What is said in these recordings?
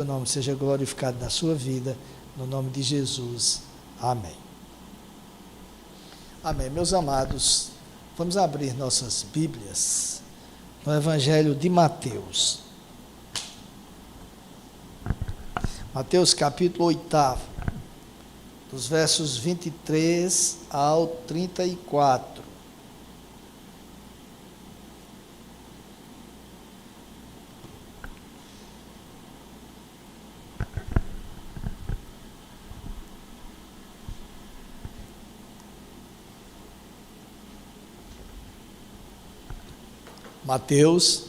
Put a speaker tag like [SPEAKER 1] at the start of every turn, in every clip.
[SPEAKER 1] o nome seja glorificado na sua vida, no nome de Jesus. Amém. Amém. Meus amados, vamos abrir nossas Bíblias no Evangelho de Mateus. Mateus capítulo 8, dos versos 23 ao 34. Mateus,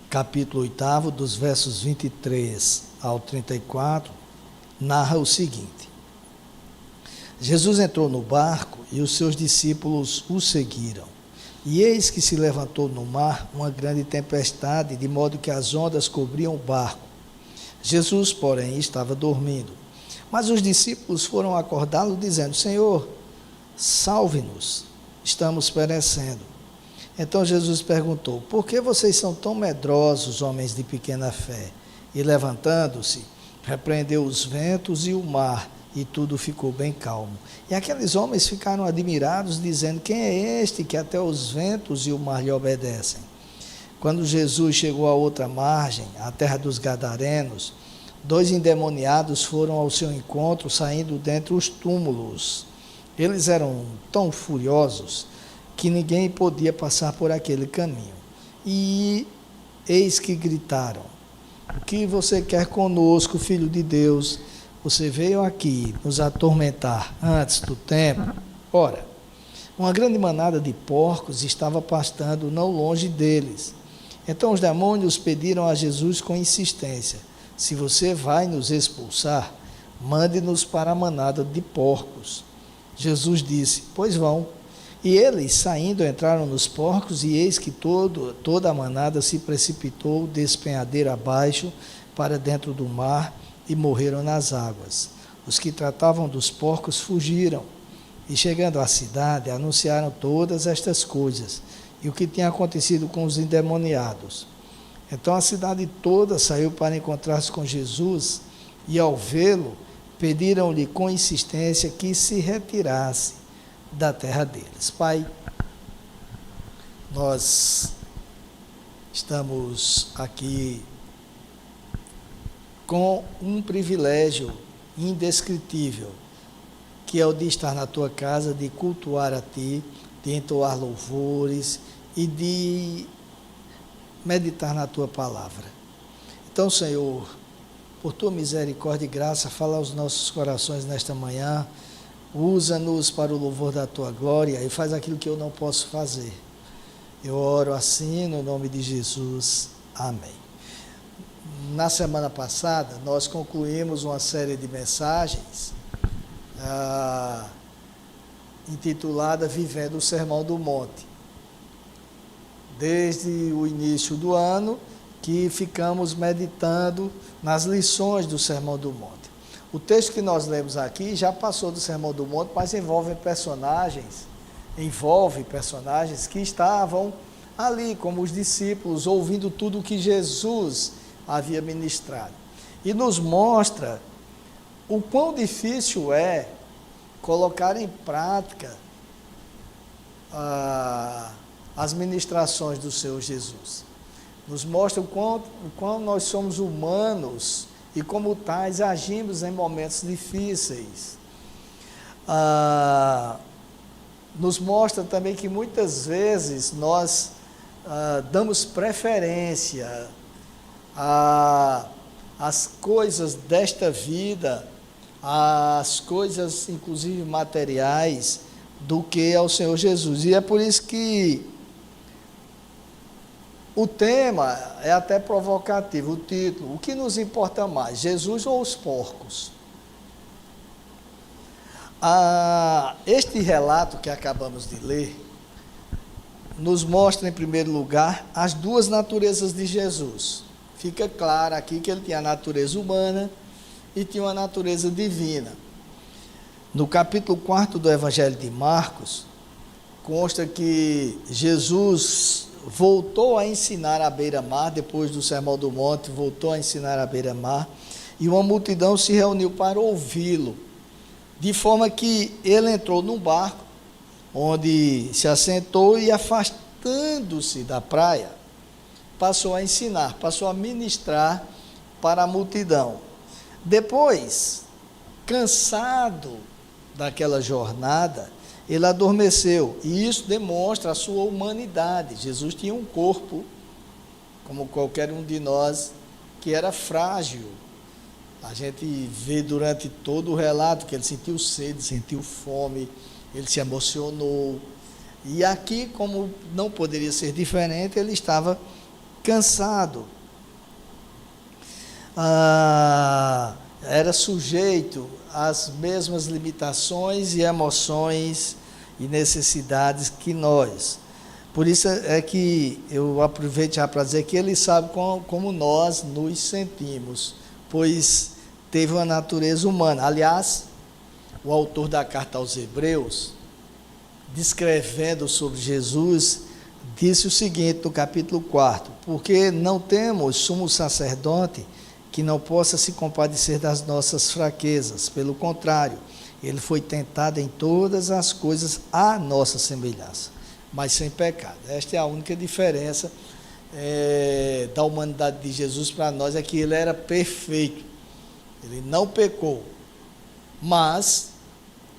[SPEAKER 1] capítulo 8, dos versos 23 ao 34, narra o seguinte: Jesus entrou no barco e os seus discípulos o seguiram. E eis que se levantou no mar uma grande tempestade, de modo que as ondas cobriam o barco. Jesus, porém, estava dormindo. Mas os discípulos foram acordá-lo, dizendo: Senhor, salve-nos, estamos perecendo. Então Jesus perguntou: por que vocês são tão medrosos, homens de pequena fé? E levantando-se, repreendeu os ventos e o mar, e tudo ficou bem calmo. E aqueles homens ficaram admirados, dizendo: quem é este que até os ventos e o mar lhe obedecem? Quando Jesus chegou à outra margem, à terra dos Gadarenos, 2 endemoniados foram ao seu encontro, saindo dentre os túmulos. Eles eram tão furiosos que ninguém podia passar por aquele caminho. E eis que gritaram: o que você quer conosco, Filho de Deus? Você veio aqui nos atormentar antes do tempo? Ora, uma grande manada de porcos estava pastando não longe deles. Então os demônios pediram a Jesus com insistência: se você vai nos expulsar, mande-nos para a manada de porcos. Jesus disse: pois vão. E eles, saindo, entraram nos porcos, e eis que toda a manada se precipitou despenhadeiro abaixo para dentro do mar, e morreram nas águas. Os que tratavam dos porcos fugiram, e chegando à cidade, anunciaram todas estas coisas, e o que tinha acontecido com os endemoniados. Então a cidade toda saiu para encontrar-se com Jesus, e ao vê-lo, pediram-lhe com insistência que se retirasse da terra deles. Pai, nós estamos aqui com um privilégio indescritível, que é o de estar na tua casa, de cultuar a ti, de entoar louvores e de meditar na tua palavra. Então, Senhor, por tua misericórdia e graça, fala aos nossos corações nesta manhã. Usa-nos para o louvor da tua glória e faz aquilo que eu não posso fazer. Eu oro assim no nome de Jesus. Amém. Na semana passada, nós concluímos uma série de mensagens intitulada Vivendo o Sermão do Monte. Desde o início do ano que ficamos meditando nas lições do Sermão do Monte. O texto que nós lemos aqui já passou do Sermão do Monte, mas envolve personagens que estavam ali, como os discípulos, ouvindo tudo o que Jesus havia ministrado. E nos mostra o quão difícil é colocar em prática as ministrações do Senhor Jesus. Nos mostra o quão nós somos humanos e como tais agimos em momentos difíceis. Nos mostra também que muitas vezes nós damos preferência às coisas desta vida, às coisas inclusive materiais, do que ao Senhor Jesus. E é por isso que o tema é até provocativo, o título: o que nos importa mais, Jesus ou os porcos? Este relato que acabamos de ler nos mostra, em primeiro lugar, as duas naturezas de Jesus. Fica claro aqui que ele tinha a natureza humana e tinha uma natureza divina. No capítulo 4 do Evangelho de Marcos, consta que Jesus voltou a ensinar à beira-mar, depois do Sermão do Monte, voltou a ensinar à beira-mar, e uma multidão se reuniu para ouvi-lo, de forma que ele entrou num barco, onde se assentou e, afastando-se da praia, passou a ensinar, passou a ministrar para a multidão. Depois, cansado daquela jornada, ele adormeceu, e isso demonstra a sua humanidade. Jesus tinha um corpo, como qualquer um de nós, que era frágil. A gente vê durante todo o relato que ele sentiu sede, sentiu fome, ele se emocionou, e aqui, como não poderia ser diferente, ele estava cansado, era sujeito às mesmas limitações e emoções e necessidades que nós. Por isso é que eu aproveito já para dizer que ele sabe como nós nos sentimos, pois teve uma natureza humana. Aliás, o autor da carta aos Hebreus, descrevendo sobre Jesus, disse o seguinte no capítulo 4: porque não temos sumo sacerdote que não possa se compadecer das nossas fraquezas. Pelo contrário, ele foi tentado em todas as coisas à nossa semelhança, mas sem pecado. Esta é a única diferença da humanidade de Jesus para nós, é que ele era perfeito, ele não pecou, mas,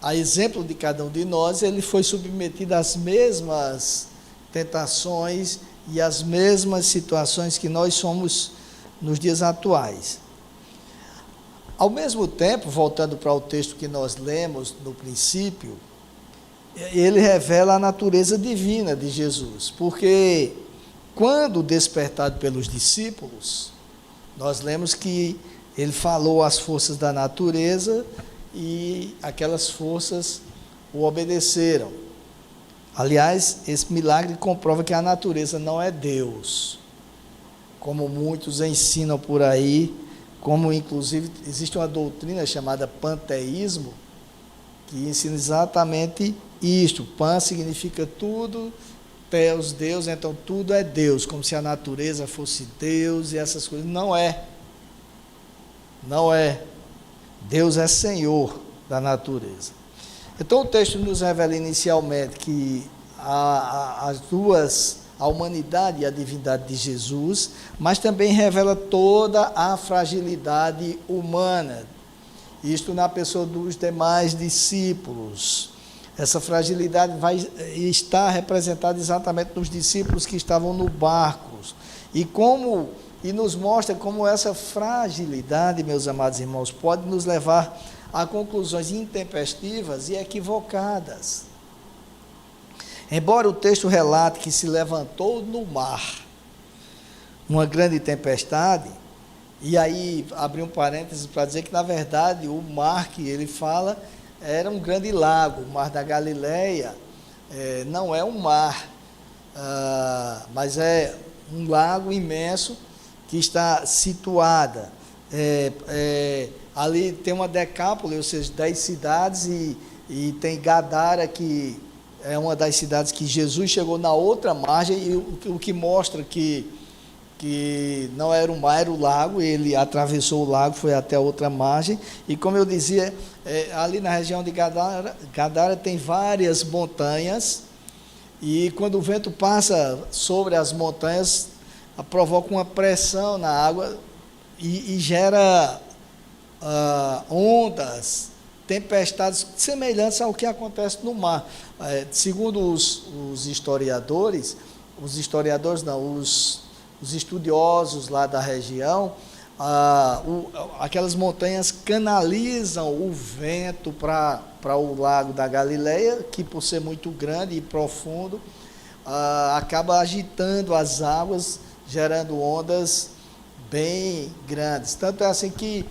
[SPEAKER 1] a exemplo de cada um de nós, ele foi submetido às mesmas tentações e às mesmas situações que nós somos nos dias atuais. Ao mesmo tempo, voltando para o texto que nós lemos no princípio, ele revela a natureza divina de Jesus, porque quando despertado pelos discípulos, nós lemos que ele falou às forças da natureza e aquelas forças o obedeceram. Aliás, esse milagre comprova que a natureza não é Deus, como muitos ensinam por aí, como inclusive existe uma doutrina chamada panteísmo, que ensina exatamente isto. Pan significa tudo, Theos, Deus, então tudo é Deus, como se a natureza fosse Deus e essas coisas. Não é. Não é. Deus é Senhor da natureza. Então o texto nos revela inicialmente que as duas, a humanidade e a divindade de Jesus, mas também revela toda a fragilidade humana, isto na pessoa dos demais discípulos. Essa fragilidade vai estar representada exatamente nos discípulos que estavam no barco, e nos mostra como essa fragilidade, meus amados irmãos, pode nos levar a conclusões intempestivas e equivocadas. Embora o texto relate que se levantou no mar uma grande tempestade, e aí abri um parênteses para dizer que, na verdade, o mar que ele fala era um grande lago. O mar da Galileia não é um mar, mas é um lago imenso que está situada. Ali tem uma decápole, ou seja, 10 cidades, e tem Gadara, que é uma das cidades que Jesus chegou na outra margem, e o que mostra que não era um mar, era o lago. Ele atravessou o lago, foi até a outra margem, e como eu dizia, ali na região de Gadara tem várias montanhas, e quando o vento passa sobre as montanhas, provoca uma pressão na água e gera ondas, tempestades semelhantes ao que acontece no mar. Segundo os historiadores, os estudiosos lá da região, aquelas montanhas canalizam o vento para o lago da Galileia, que por ser muito grande e profundo, acaba agitando as águas, gerando ondas bem grandes. Tanto é assim que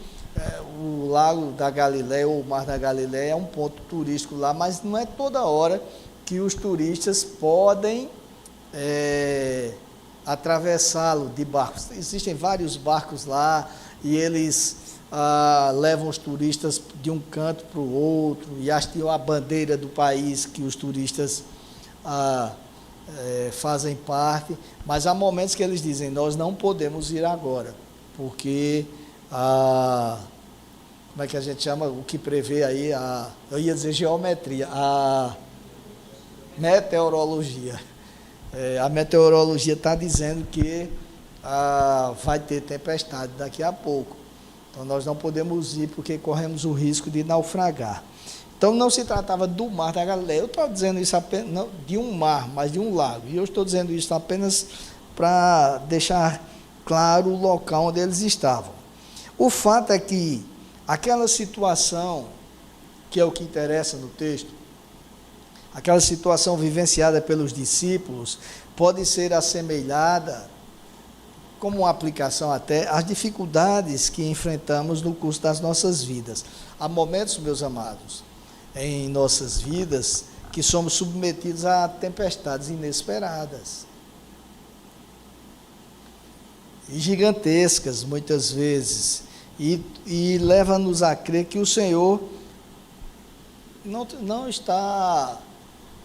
[SPEAKER 1] o lago da Galileia, ou o mar da Galileia, é um ponto turístico lá, mas não é toda hora que os turistas podem atravessá-lo de barcos. Existem vários barcos lá, e eles levam os turistas de um canto para o outro, e hasteam a bandeira do país que os turistas fazem parte, mas há momentos que eles dizem, nós não podemos ir agora, porque como é que a gente chama, o que prevê aí, eu ia dizer geometria, a meteorologia. A meteorologia está dizendo que vai ter tempestade daqui a pouco. Então nós não podemos ir porque corremos o risco de naufragar. Então não se tratava do mar da Galileia. Eu estou dizendo isso apenas, não de um mar, mas de um lago. E eu estou dizendo isso apenas para deixar claro o local onde eles estavam. O fato é que aquela situação, que é o que interessa no texto, aquela situação vivenciada pelos discípulos, pode ser assemelhada, como uma aplicação até, às dificuldades que enfrentamos no curso das nossas vidas. Há momentos, meus amados, em nossas vidas, que somos submetidos a tempestades inesperadas. E gigantescas, muitas vezes, e leva-nos a crer que o Senhor não está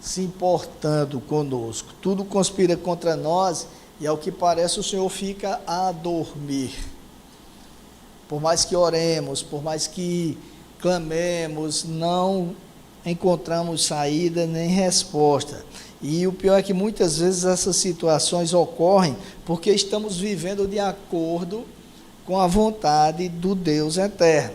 [SPEAKER 1] se importando conosco. Tudo conspira contra nós e, ao que parece, o Senhor fica a dormir. Por mais que oremos, por mais que clamemos, não encontramos saída nem resposta. E o pior é que muitas vezes essas situações ocorrem porque estamos vivendo de acordo com a vontade do Deus eterno.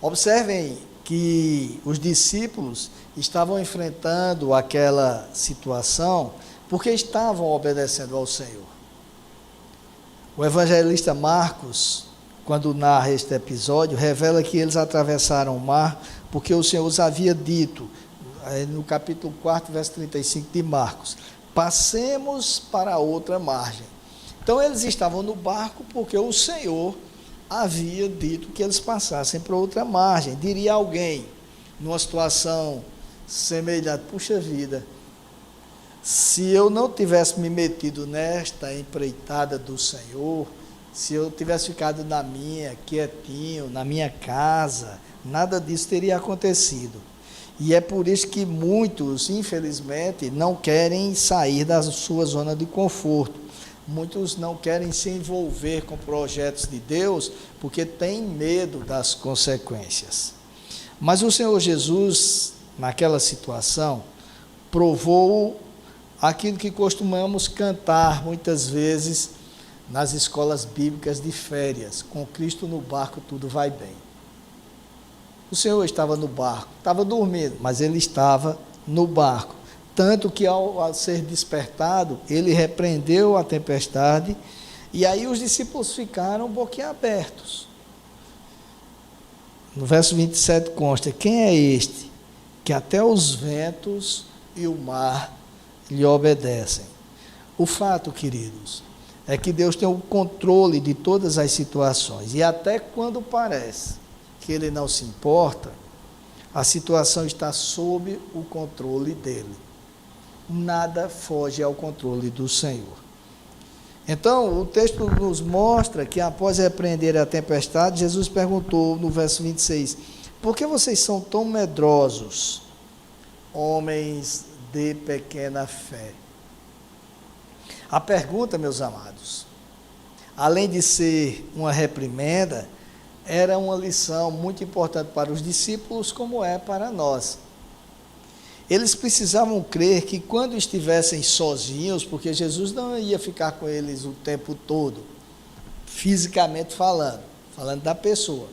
[SPEAKER 1] Observem que os discípulos estavam enfrentando aquela situação porque estavam obedecendo ao Senhor. O evangelista Marcos, quando narra este episódio, revela que eles atravessaram o mar porque o Senhor os havia dito, no capítulo 4, verso 35 de Marcos, passemos para outra margem. Então eles estavam no barco porque o Senhor havia dito que eles passassem para outra margem. Diria alguém, numa situação semelhante, puxa vida, se eu não tivesse me metido nesta empreitada do Senhor, se eu tivesse ficado na minha, quietinho, na minha casa, nada disso teria acontecido. E é por isso que muitos, infelizmente, não querem sair da sua zona de conforto. Muitos não querem se envolver com projetos de Deus porque têm medo das consequências. Mas o Senhor Jesus, naquela situação, provou aquilo que costumamos cantar muitas vezes nas escolas bíblicas de férias: com Cristo no barco tudo vai bem. O Senhor estava no barco, estava dormindo, mas ele estava no barco. Tanto que ao ser despertado, ele repreendeu a tempestade, e aí os discípulos ficaram boquiabertos. No verso 27 consta: quem é este que até os ventos e o mar lhe obedecem? O fato, queridos, é que Deus tem o controle de todas as situações, e até quando parece que ele não se importa, a situação está sob o controle dele. Nada foge ao controle do Senhor. Então, o texto nos mostra que após repreender a tempestade, Jesus perguntou no verso 26, por que vocês são tão medrosos, homens de pequena fé? A pergunta, meus amados, além de ser uma reprimenda, era uma lição muito importante para os discípulos, como é para nós. Eles precisavam crer que quando estivessem sozinhos, porque Jesus não ia ficar com eles o tempo todo, fisicamente falando da pessoa.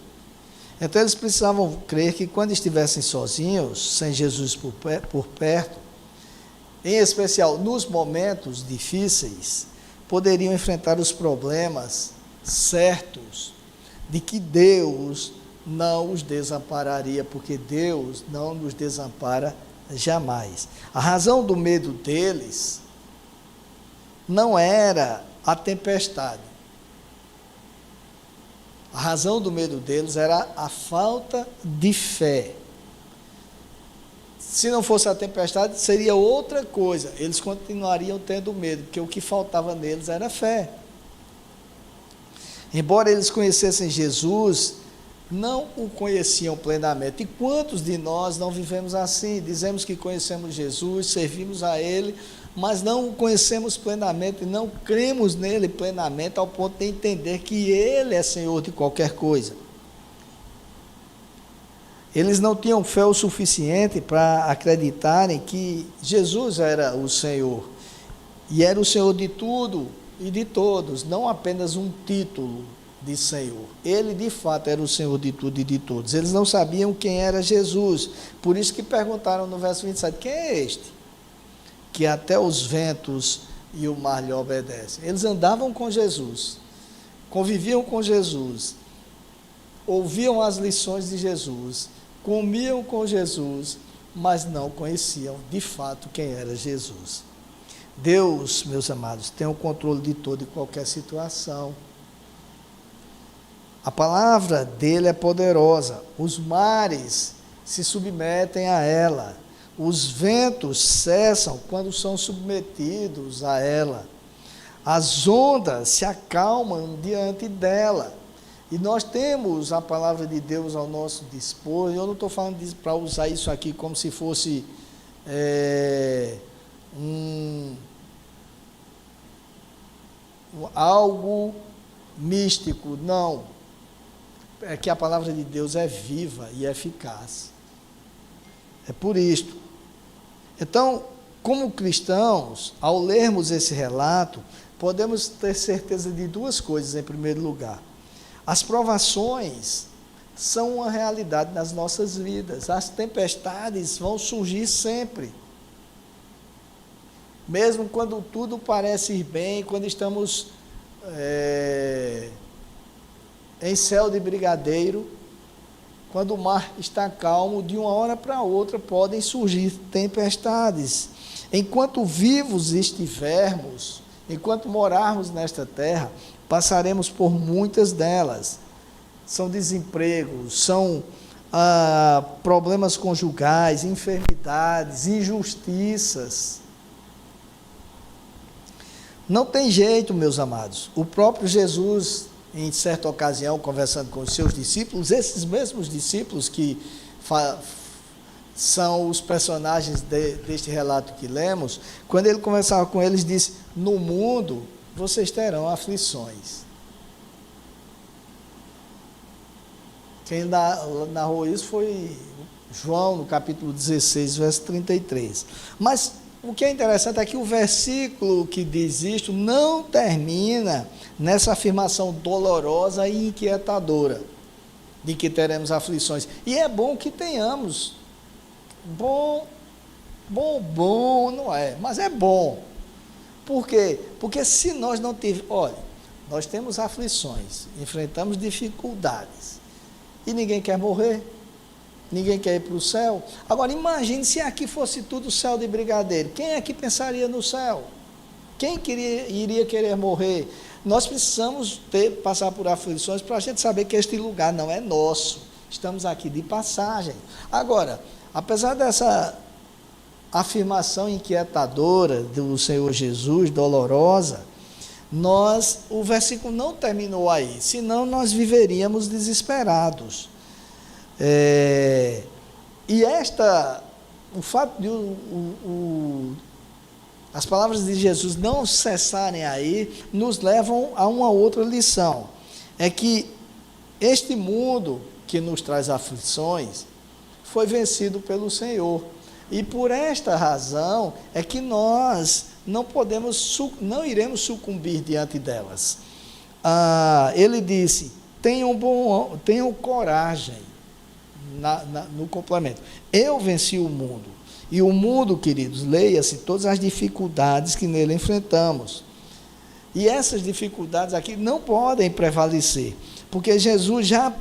[SPEAKER 1] Então eles precisavam crer que quando estivessem sozinhos, sem Jesus por perto, em especial nos momentos difíceis, poderiam enfrentar os problemas certos de que Deus não os desampararia, porque Deus não nos desampara jamais. A razão do medo deles não era a tempestade. A razão do medo deles era a falta de fé. Se não fosse a tempestade, seria outra coisa. Eles continuariam tendo medo, porque o que faltava neles era fé. Embora eles conhecessem Jesus, não o conheciam plenamente. E quantos de nós não vivemos assim? Dizemos que conhecemos Jesus, servimos a Ele, mas não o conhecemos plenamente, não cremos nele plenamente ao ponto de entender que Ele é Senhor de qualquer coisa. Eles não tinham fé o suficiente para acreditarem que Jesus era o Senhor, e era o Senhor de tudo e de todos, não apenas um título de Senhor. Ele de fato era o Senhor de tudo e de todos. Eles não sabiam quem era Jesus, por isso que perguntaram no verso 27, quem é este? Que até os ventos e o mar lhe obedecem. Eles andavam com Jesus, conviviam com Jesus, ouviam as lições de Jesus, comiam com Jesus, mas não conheciam de fato quem era Jesus. Deus, meus amados, tem o controle de toda e qualquer situação. A palavra dele é poderosa, os mares se submetem a ela, os ventos cessam quando são submetidos a ela, as ondas se acalmam diante dela, e nós temos a palavra de Deus ao nosso dispor. Eu não estou falando para usar isso aqui como se fosse algo místico, não. É que a palavra de Deus é viva e eficaz. É por isto. Então, como cristãos, ao lermos esse relato, podemos ter certeza de duas coisas. Em primeiro lugar, as provações são uma realidade nas nossas vidas. As tempestades vão surgir sempre. Mesmo quando tudo parece ir bem, quando estamos em céu de brigadeiro, quando o mar está calmo, de uma hora para outra podem surgir tempestades. Enquanto vivos estivermos, enquanto morarmos nesta terra, passaremos por muitas delas. São desempregos, são problemas conjugais, enfermidades, injustiças. Não tem jeito, meus amados. O próprio Jesus, em certa ocasião, conversando com os seus discípulos, esses mesmos discípulos que são os personagens deste relato que lemos, quando ele conversava com eles, disse: no mundo vocês terão aflições. Quem narrou isso foi João, no capítulo 16, verso 33. Mas o que é interessante é que o versículo que diz isto não termina nessa afirmação dolorosa e inquietadora de que teremos aflições. E é bom que tenhamos. Bom não é, mas é bom. Por quê? Porque se nós não tivermos... Olha, nós temos aflições, enfrentamos dificuldades, e ninguém quer morrer, ninguém quer ir para o céu. Agora, imagine se aqui fosse tudo céu de brigadeiro. Quem é que pensaria no céu? Quem iria querer morrer? Nós precisamos passar por aflições para a gente saber que este lugar não é nosso. Estamos aqui de passagem. Agora, apesar dessa afirmação inquietadora do Senhor Jesus, dolorosa, o versículo não terminou aí, senão nós viveríamos desesperados. E o fato de as palavras de Jesus não cessarem aí, nos levam a uma outra lição. É que este mundo que nos traz aflições foi vencido pelo Senhor. E por esta razão é que nós não iremos sucumbir diante delas. Ele disse: tenham coragem, no complemento. Eu venci o mundo. E o mundo, queridos, leia-se todas as dificuldades que nele enfrentamos. E essas dificuldades aqui não podem prevalecer, porque Jesus já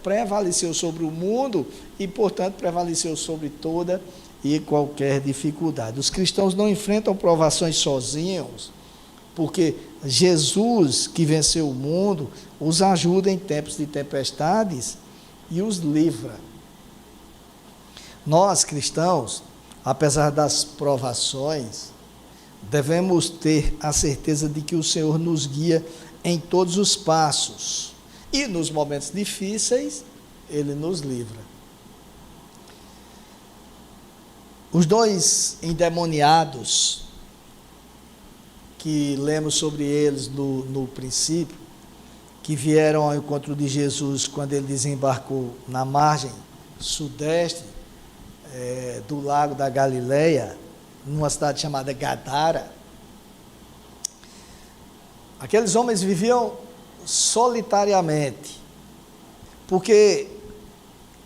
[SPEAKER 1] prevaleceu sobre o mundo e, portanto, prevaleceu sobre toda e qualquer dificuldade. Os cristãos não enfrentam provações sozinhos, porque Jesus, que venceu o mundo, os ajuda em tempos de tempestades e os livra. Nós, cristãos, apesar das provações, devemos ter a certeza de que o Senhor nos guia em todos os passos. E nos momentos difíceis, Ele nos livra. Os dois endemoniados, que lemos sobre eles no princípio, que vieram ao encontro de Jesus quando ele desembarcou na margem sudeste do lago da Galileia, numa cidade chamada Gadara. Aqueles homens viviam solitariamente, porque,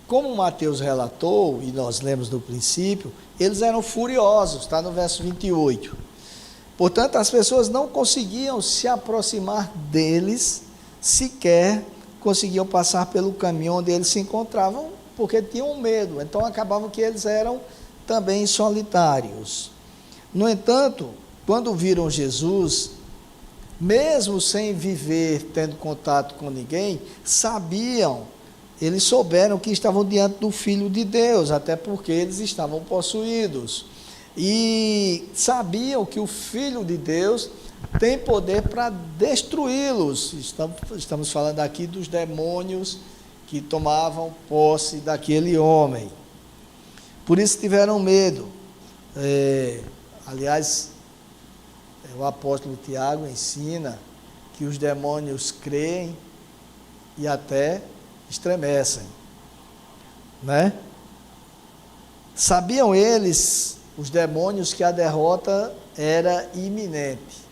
[SPEAKER 1] como Mateus relatou, e nós lemos no princípio, eles eram furiosos, está no verso 28. Portanto, as pessoas não conseguiam se aproximar deles, sequer conseguiam passar pelo caminho onde eles se encontravam, porque tinham medo. Então, acabavam que eles eram também solitários. No entanto, quando viram Jesus, mesmo sem viver, tendo contato com ninguém, eles souberam que estavam diante do Filho de Deus, até porque eles estavam possuídos. E sabiam que o Filho de Deus tem poder para destruí-los. Estamos falando aqui dos demônios que tomavam posse daquele homem. Por isso tiveram medo. Aliás, o apóstolo Tiago ensina que os demônios creem e até estremecem, né? Sabiam eles, os demônios, que a derrota era iminente.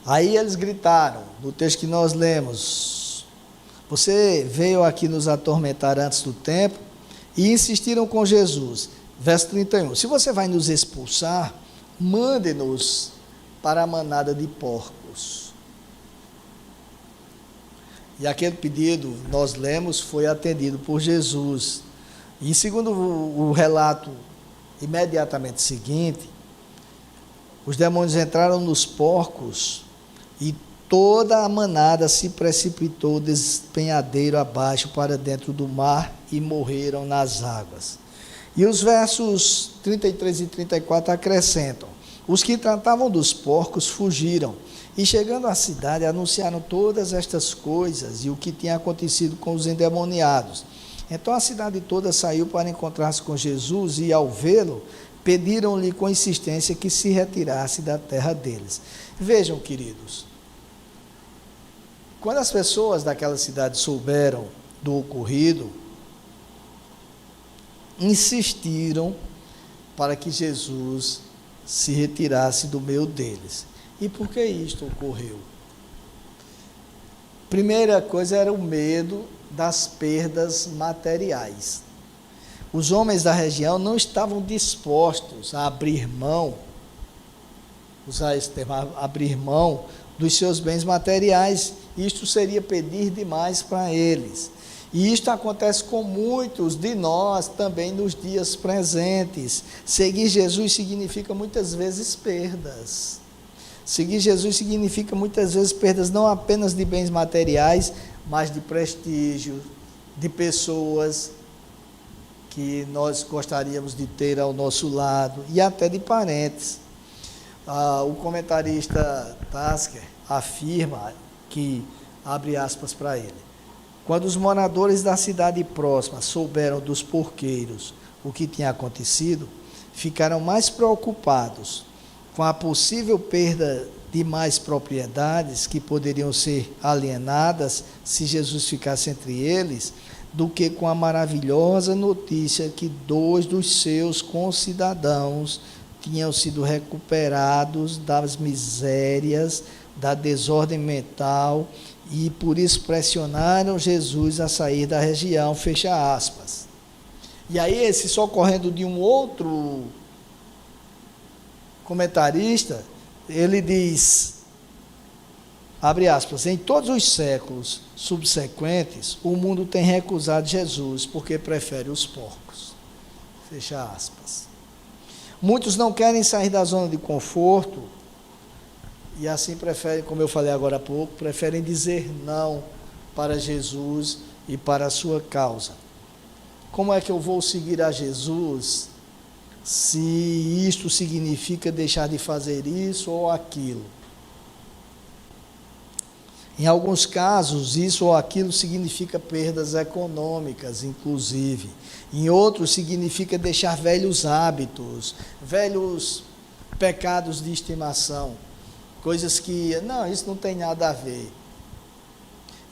[SPEAKER 1] Aí eles gritaram, no texto que nós lemos: você veio aqui nos atormentar antes do tempo, e insistiram com Jesus. Verso 31, se você vai nos expulsar, mande-nos para a manada de porcos. E aquele pedido, nós lemos, foi atendido por Jesus. E segundo o relato imediatamente seguinte, os demônios entraram nos porcos e toda a manada se precipitou despenhadeiro abaixo para dentro do mar e morreram nas águas. E os versos 33 e 34 acrescentam: os que tratavam dos porcos fugiram, e chegando à cidade anunciaram todas estas coisas e o que tinha acontecido com os endemoniados. Então a cidade toda saiu para encontrar-se com Jesus e, ao vê-lo, pediram-lhe com insistência que se retirasse da terra deles. Vejam, queridos, quando as pessoas daquela cidade souberam do ocorrido, insistiram para que Jesus se retirasse do meio deles. E por que isto ocorreu? Primeira coisa era o medo das perdas materiais. Os homens da região não estavam dispostos a abrir mão, usar esse termo, abrir mão dos seus bens materiais. Isto seria pedir demais para eles. E isto acontece com muitos de nós também nos dias presentes. Seguir Jesus significa muitas vezes perdas. Seguir Jesus significa muitas vezes perdas não apenas de bens materiais, mas de prestígio, de pessoas que nós gostaríamos de ter ao nosso lado e até de parentes. O comentarista Tasker afirma que, abre aspas para ele, quando os moradores da cidade próxima souberam dos porqueiros o que tinha acontecido, ficaram mais preocupados com a possível perda de mais propriedades que poderiam ser alienadas se Jesus ficasse entre eles, do que com a maravilhosa notícia que 2 dos seus concidadãos tinham sido recuperados das misérias, da desordem mental, e por isso pressionaram Jesus a sair da região, fecha aspas. E aí, esse socorrendo de um outro comentarista, ele diz, abre aspas, em todos os séculos subsequentes, o mundo tem recusado Jesus porque prefere os porcos, fecha aspas. Muitos não querem sair da zona de conforto e assim preferem, como eu falei agora há pouco, preferem dizer não para Jesus e para a sua causa. Como é que eu vou seguir a Jesus se isto significa deixar de fazer isso ou aquilo? Em alguns casos, isso ou aquilo significa perdas econômicas, inclusive. Em outros, significa deixar velhos hábitos, velhos pecados de estimação, coisas que, não, isso não tem nada a ver.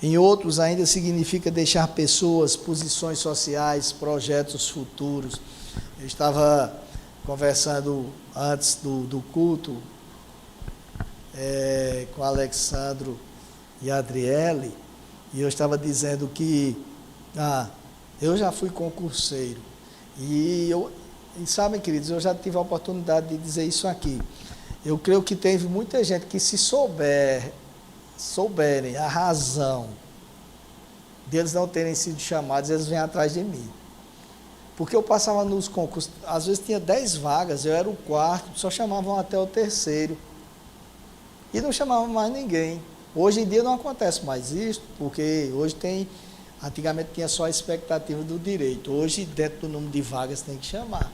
[SPEAKER 1] Em outros, ainda significa deixar pessoas, posições sociais, projetos futuros. Eu estava conversando antes do culto com Alexandro e Adriele, e eu estava dizendo que eu já fui concurseiro, e sabem, queridos, eu já tive a oportunidade de dizer isso aqui. Eu creio que teve muita gente que, se souberem a razão deles não terem sido chamados, eles vêm atrás de mim. Porque eu passava nos concursos, às vezes tinha 10 vagas, eu era o quarto, só chamavam até o terceiro. E não chamavam mais ninguém. Hoje em dia não acontece mais isso, porque hoje antigamente tinha só a expectativa do direito. Hoje, dentro do número de vagas, tem que chamar.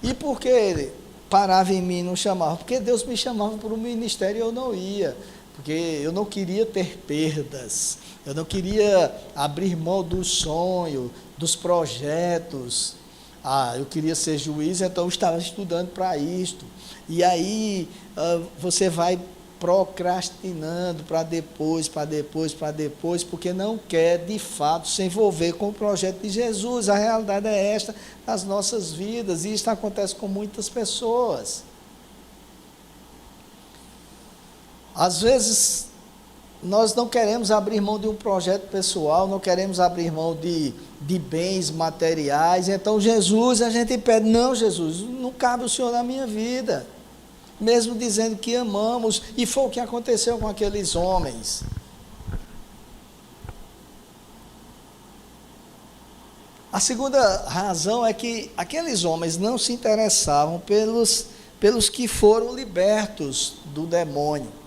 [SPEAKER 1] E por que parava em mim e não chamava? Porque Deus me chamava para o ministério e eu não ia. Porque eu não queria ter perdas. Eu não queria abrir mão do sonho, dos projetos. Eu queria ser juiz, então eu estava estudando para isto. E aí você vai procrastinando para depois, porque não quer, de fato, se envolver com o projeto de Jesus. A realidade é esta nas nossas vidas, e isso acontece com muitas pessoas. Às vezes, nós não queremos abrir mão de um projeto pessoal, não queremos abrir mão de bens materiais, então Jesus, a gente pede, não, Jesus, não cabe o Senhor na minha vida, mesmo dizendo que amamos, e foi o que aconteceu com aqueles homens. A segunda razão é que aqueles homens não se interessavam pelos que foram libertos do demônio.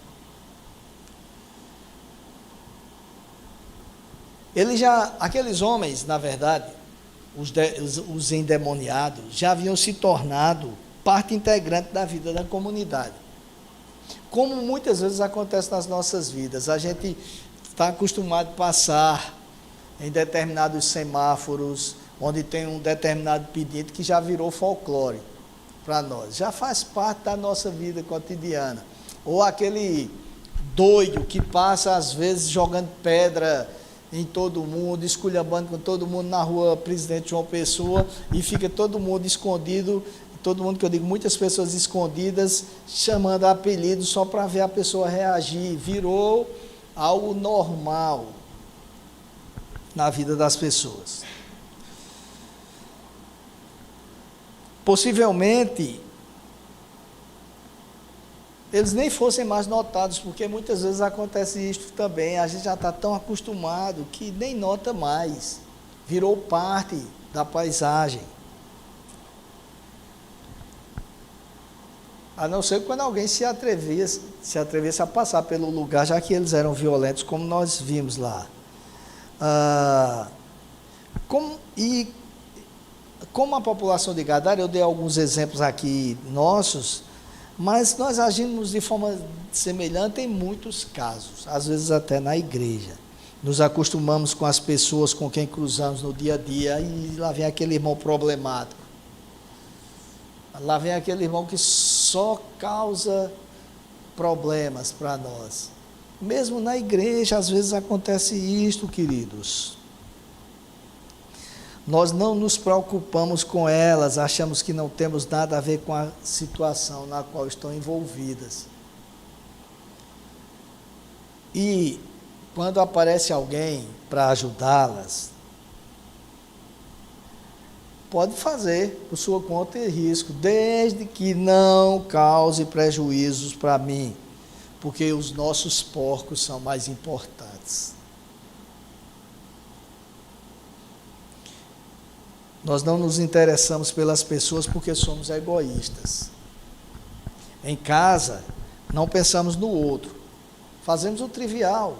[SPEAKER 1] Aqueles homens, na verdade, os endemoniados, já haviam se tornado parte integrante da vida da comunidade. Como muitas vezes acontece nas nossas vidas, a gente está acostumado a passar em determinados semáforos, onde tem um determinado pedido que já virou folclore para nós, já faz parte da nossa vida cotidiana. Ou aquele doido que passa, às vezes, jogando pedra em todo mundo, esculhambando com todo mundo na rua Presidente João Pessoa, e fica todo mundo escondido, todo mundo que eu digo, muitas pessoas escondidas, chamando apelido só para ver a pessoa reagir. Virou algo normal na vida das pessoas. Possivelmente, eles nem fossem mais notados, porque muitas vezes acontece isso também, a gente já está tão acostumado que nem nota mais, virou parte da paisagem. A não ser quando alguém se atrevesse a passar pelo lugar, já que eles eram violentos, como nós vimos lá. Como a população de Gadara, eu dei alguns exemplos aqui nossos, mas nós agimos de forma semelhante em muitos casos, às vezes até na igreja. Nos acostumamos com as pessoas com quem cruzamos no dia a dia, e lá vem aquele irmão problemático. Lá vem aquele irmão que só causa problemas para nós. Mesmo na igreja, às vezes acontece isto, queridos. Nós não nos preocupamos com elas, achamos que não temos nada a ver com a situação na qual estão envolvidas. E quando aparece alguém para ajudá-las, pode fazer por sua conta e risco, desde que não cause prejuízos para mim, porque os nossos porcos são mais importantes. Nós não nos interessamos pelas pessoas porque somos egoístas. Em casa, não pensamos no outro, fazemos o trivial,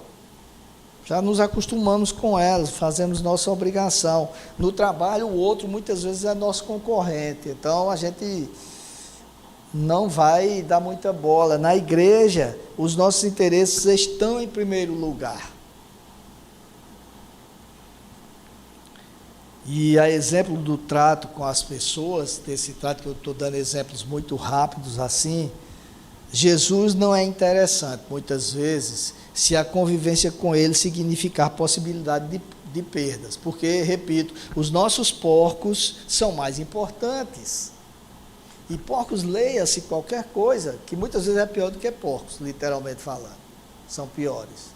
[SPEAKER 1] já nos acostumamos com elas, fazemos nossa obrigação. No trabalho, o outro muitas vezes é nosso concorrente, então a gente não vai dar muita bola. Na igreja, os nossos interesses estão em primeiro lugar. E a exemplo do trato com as pessoas, desse trato que eu estou dando exemplos muito rápidos assim, Jesus não é interessante, muitas vezes, se a convivência com ele significar possibilidade de perdas, porque, repito, os nossos porcos são mais importantes. E porcos, leia-se qualquer coisa, que muitas vezes é pior do que porcos, literalmente falando, são piores.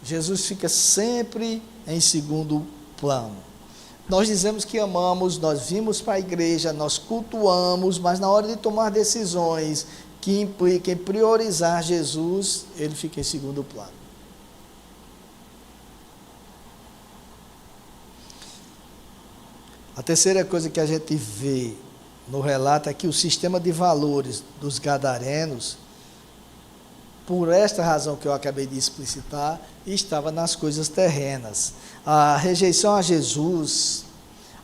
[SPEAKER 1] Jesus fica sempre em segundo plano. Nós dizemos que amamos, nós vimos para a igreja, nós cultuamos, mas na hora de tomar decisões que impliquem em priorizar Jesus, ele fica em segundo plano. A terceira coisa que a gente vê no relato é que o sistema de valores dos gadarenos, por esta razão que eu acabei de explicitar, estava nas coisas terrenas. A rejeição a Jesus,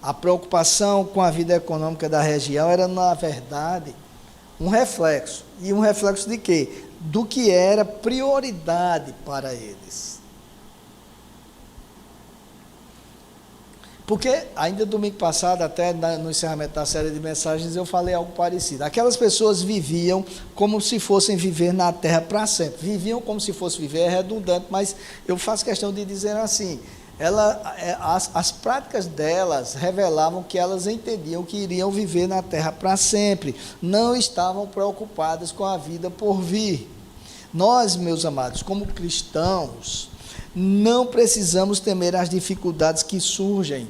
[SPEAKER 1] a preocupação com a vida econômica da região era, na verdade, um reflexo. E um reflexo de quê? Do que era prioridade para eles. Porque, ainda domingo passado, até no encerramento da série de mensagens, eu falei algo parecido. Aquelas pessoas viviam como se fossem viver na terra para sempre. Viviam como se fosse viver, é redundante, mas eu faço questão de dizer assim, as práticas delas revelavam que elas entendiam que iriam viver na terra para sempre. Não estavam preocupadas com a vida por vir. Nós, meus amados, como cristãos, não precisamos temer as dificuldades que surgem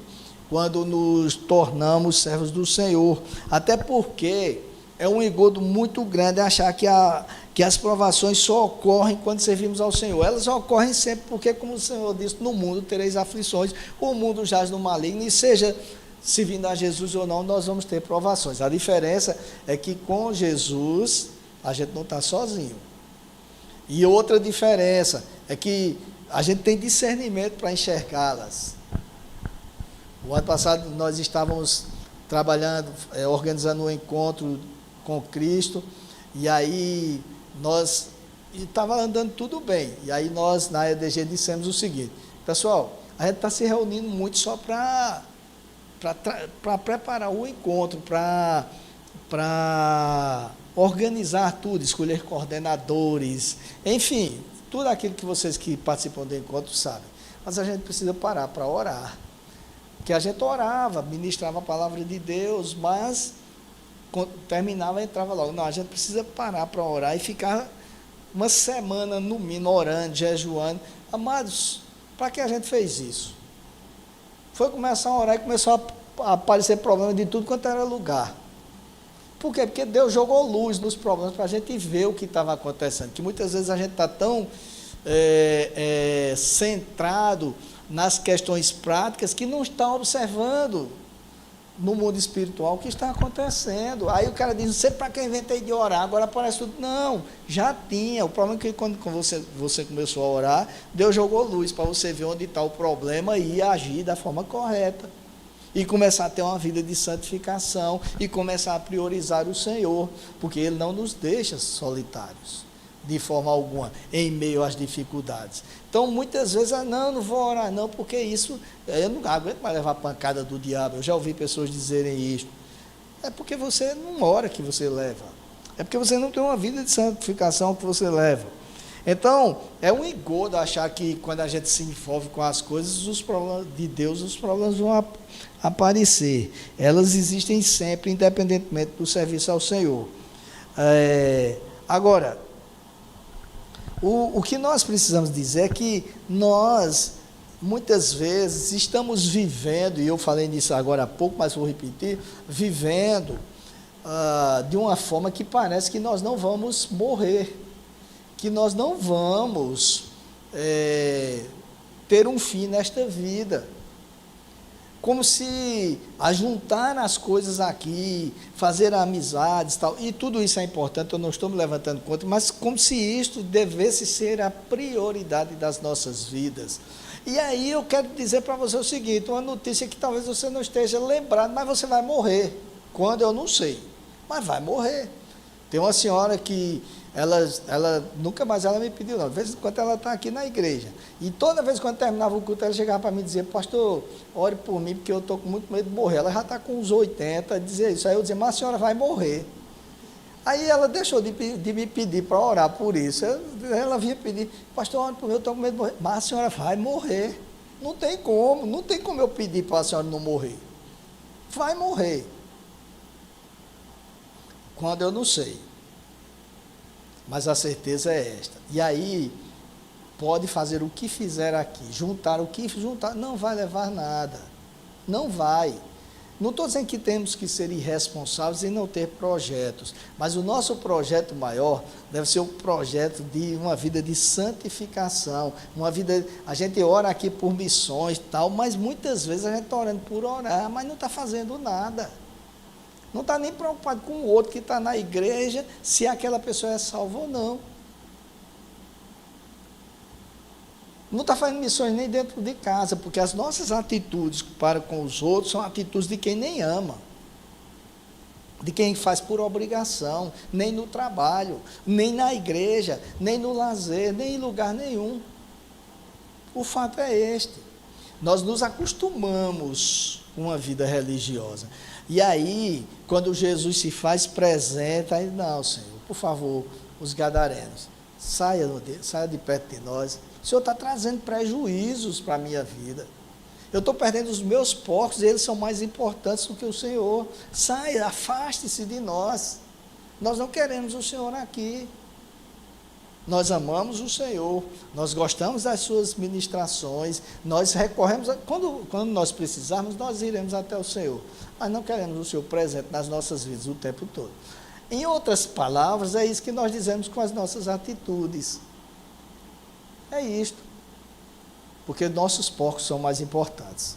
[SPEAKER 1] quando nos tornamos servos do Senhor, até porque é um engodo muito grande achar que as provações só ocorrem quando servimos ao Senhor. Elas ocorrem sempre porque, como o Senhor disse, no mundo tereis aflições, o mundo jaz no maligno, e seja servindo a Jesus ou não, nós vamos ter provações. A diferença é que com Jesus a gente não está sozinho. E outra diferença é que a gente tem discernimento para enxergá-las. O ano passado nós estávamos trabalhando, organizando um encontro com Cristo, e aí estava andando tudo bem. E aí nós, na EDG, dissemos o seguinte: pessoal, a gente está se reunindo muito só para preparar o encontro, para organizar tudo, escolher coordenadores, enfim, tudo aquilo que vocês que participam do encontro sabem. Mas a gente precisa parar para orar. Porque a gente orava, ministrava a palavra de Deus, mas quando terminava, entrava logo. Não, a gente precisa parar para orar e ficar uma semana no mínimo orando, jejuando. Amados, para que a gente fez isso? Foi começar a orar e começou a aparecer problema de tudo quanto era lugar. Por quê? Porque Deus jogou luz nos problemas para a gente ver o que estava acontecendo. Que muitas vezes a gente está tão centrado nas questões práticas que não está observando no mundo espiritual o que está acontecendo. Aí o cara diz: não sei para que eu inventei de orar, agora parece tudo. Não, já tinha. O problema é que quando você começou a orar, Deus jogou luz para você ver onde está o problema e agir da forma correta. E começar a ter uma vida de santificação e começar a priorizar o Senhor, porque Ele não nos deixa solitários, de forma alguma, em meio às dificuldades. Então, muitas vezes, não vou orar não, porque isso, eu não aguento mais levar pancada do diabo. Eu já ouvi pessoas dizerem isso. É porque você não ora que você leva. É porque você não tem uma vida de santificação que você leva. Então, é um engodo achar que quando a gente se envolve com as coisas, os problemas de Deus, os problemas vão aparecer. Elas existem sempre, independentemente do serviço ao Senhor. Agora, o que nós precisamos dizer é que nós, muitas vezes, estamos vivendo, e eu falei nisso agora há pouco, mas vou repetir, vivendo de uma forma que parece que nós não vamos morrer, que nós não vamos ter um fim nesta vida. Como se ajuntar as coisas aqui, fazer amizades, tal, e tudo isso é importante, eu não estou me levantando contra, mas como se isto devesse ser a prioridade das nossas vidas. E aí eu quero dizer para você o seguinte, uma notícia que talvez você não esteja lembrado, mas você vai morrer. Quando? Eu não sei. mas vai morrer. Tem uma senhora que ela nunca mais ela me pediu, não. De vez em quando ela está aqui na igreja. E toda vez quando terminava o culto, ela chegava para mim e dizia, pastor, ore por mim, porque eu estou com muito medo de morrer. Ela já está com uns 80, dizia isso. Aí eu dizia, mas a senhora vai morrer. Aí ela deixou de me pedir para orar por isso. Ela vinha pedir, pastor, ore por mim, eu estou com medo de morrer. Mas a senhora vai morrer. Não tem como eu pedir para a senhora não morrer. Vai morrer. Quando eu não sei. Mas a certeza é esta. E aí, pode fazer o que fizer aqui, juntar o que juntar, não vai levar nada. Não vai. Não estou dizendo que temos que ser irresponsáveis e não ter projetos, mas o nosso projeto maior deve ser o projeto de uma vida de santificação, uma vida, a gente ora aqui por missões e tal, mas muitas vezes a gente está orando por orar, mas não está fazendo nada. Não está nem preocupado com o outro que está na igreja, se aquela pessoa é salva ou não. Não está fazendo missões nem dentro de casa, porque as nossas atitudes para com os outros são atitudes de quem nem ama, de quem faz por obrigação, nem no trabalho, nem na igreja, nem no lazer, nem em lugar nenhum. O fato é este: nós nos acostumamos com uma vida religiosa. E aí, quando Jesus se faz presente, aí, não, Senhor, por favor, os gadarenos, saia de perto de nós. O Senhor está trazendo prejuízos para a minha vida. Eu estou perdendo os meus porcos, e eles são mais importantes do que o Senhor. Saia, afaste-se de nós. Nós não queremos o Senhor aqui. Nós amamos o Senhor, nós gostamos das suas ministrações, nós recorremos, quando nós precisarmos, nós iremos até o Senhor, mas não queremos o Senhor presente nas nossas vidas o tempo todo. Em outras palavras, é isso que nós dizemos com as nossas atitudes. É isto, porque nossos porcos são mais importantes.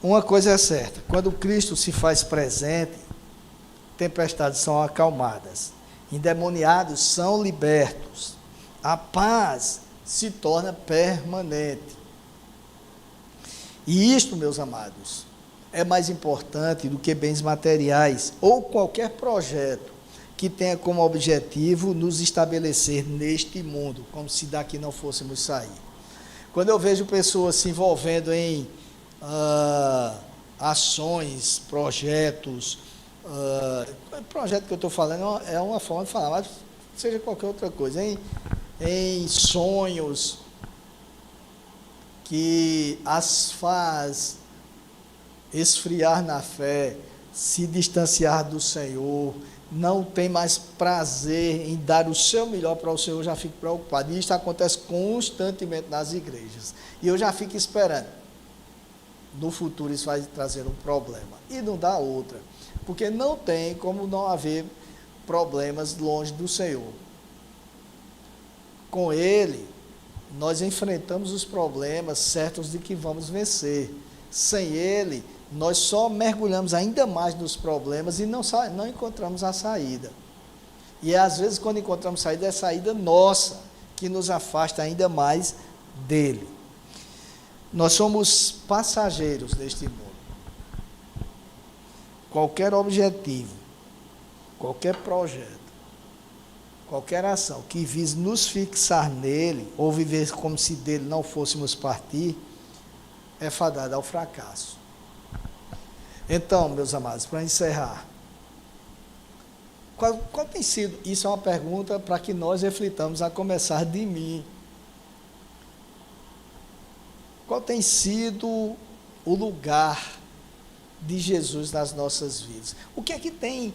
[SPEAKER 1] Uma coisa é certa, quando Cristo se faz presente, tempestades são acalmadas, endemoniados são libertos, a paz se torna permanente. E isto, meus amados, é mais importante do que bens materiais ou qualquer projeto que tenha como objetivo nos estabelecer neste mundo, como se daqui não fôssemos sair. Quando eu vejo pessoas se envolvendo em ações, projetos, projeto que eu estou falando é uma forma de falar, mas seja qualquer outra coisa, em sonhos que as faz esfriar na fé, se distanciar do Senhor, não tem mais prazer em dar o seu melhor para o Senhor, já fico preocupado. E isso acontece constantemente nas igrejas. E eu já fico esperando. No futuro isso vai trazer um problema. E não dá outra. Porque não tem como não haver problemas longe do Senhor. Com Ele, nós enfrentamos os problemas certos de que vamos vencer. Sem Ele, nós só mergulhamos ainda mais nos problemas e não encontramos a saída. E às vezes, quando encontramos saída, é saída nossa, que nos afasta ainda mais dele. Nós somos passageiros neste mundo. Qualquer objetivo, qualquer projeto, qualquer ação que vise nos fixar nele, ou viver como se dele não fôssemos partir, é fadada ao fracasso. Então, meus amados, para encerrar, qual tem sido? Isso é uma pergunta para que nós reflitamos, a começar de mim. Qual tem sido o lugar de Jesus nas nossas vidas? O que é que tem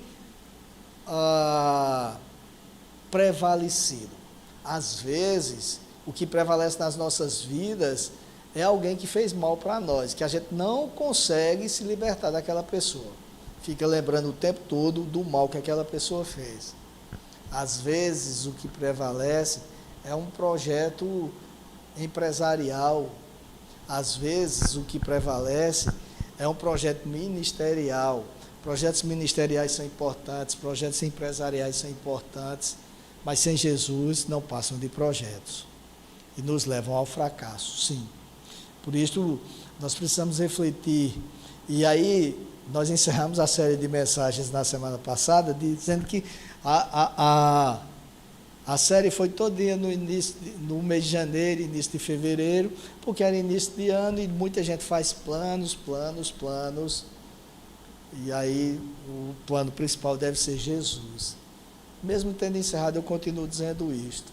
[SPEAKER 1] prevalecido? Às vezes, o que prevalece nas nossas vidas é alguém que fez mal para nós, que a gente não consegue se libertar daquela pessoa. Fica lembrando o tempo todo do mal que aquela pessoa fez. Às vezes, o que prevalece é um projeto empresarial. Às vezes, o que prevalece é um projeto ministerial. Projetos ministeriais são importantes, projetos empresariais são importantes, mas sem Jesus não passam de projetos e nos levam ao fracasso, sim. Por isso, nós precisamos refletir E aí, nós encerramos a série de mensagens na semana passada, dizendo que a série foi todinha no mês de janeiro, início de fevereiro, porque era início de ano e muita gente faz planos. E aí, o plano principal deve ser Jesus. Mesmo tendo encerrado, eu continuo dizendo isto.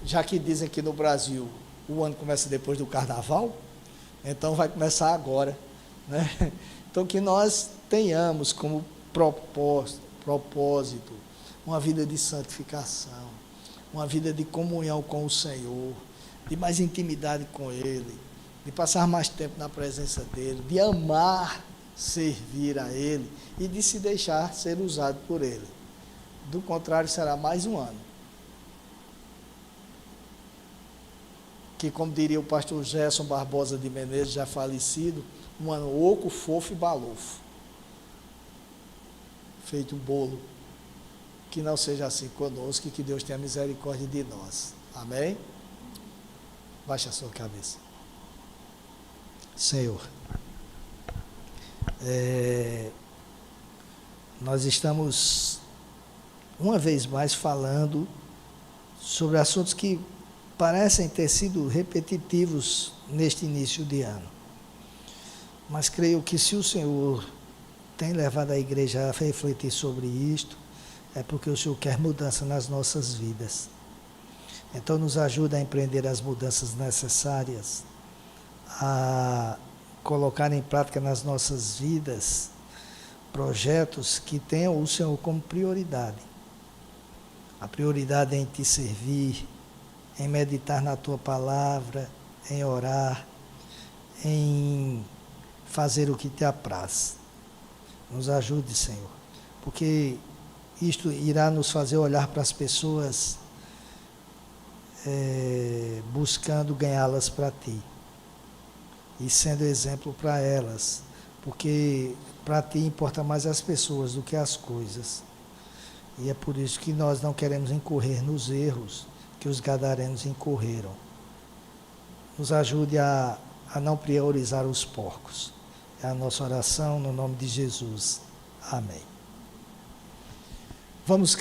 [SPEAKER 1] Já que dizem que no Brasil o ano começa depois do carnaval, então vai começar agora, né? Então que nós tenhamos como propósito uma vida de santificação, uma vida de comunhão com o Senhor, de mais intimidade com Ele, de passar mais tempo na presença dEle, de amar servir a Ele e de se deixar ser usado por Ele. Do contrário, será mais um ano que, como diria o pastor Gerson Barbosa de Menezes, já falecido, um ano oco, fofo e balofo. Feito um bolo. Que não seja assim conosco e que Deus tenha misericórdia de nós. Amém? Baixe a sua cabeça. Senhor, nós estamos uma vez mais falando sobre assuntos que parecem ter sido repetitivos neste início de ano. Mas creio que se o Senhor tem levado a igreja a refletir sobre isto, é porque o Senhor quer mudança nas nossas vidas. Então nos ajuda a empreender as mudanças necessárias, a colocar em prática nas nossas vidas projetos que tenham o Senhor como prioridade. A prioridade é em te servir, em meditar na tua palavra, em orar, em fazer o que te apraz. Nos ajude, Senhor, porque isto irá nos fazer olhar para as pessoas buscando ganhá-las para ti e sendo exemplo para elas, porque para ti importa mais as pessoas do que as coisas. E é por isso que nós não queremos incorrer nos erros que os gadarenos incorreram. Nos ajude a não priorizar os porcos. É a nossa oração no nome de Jesus. Amém. Vamos cantar.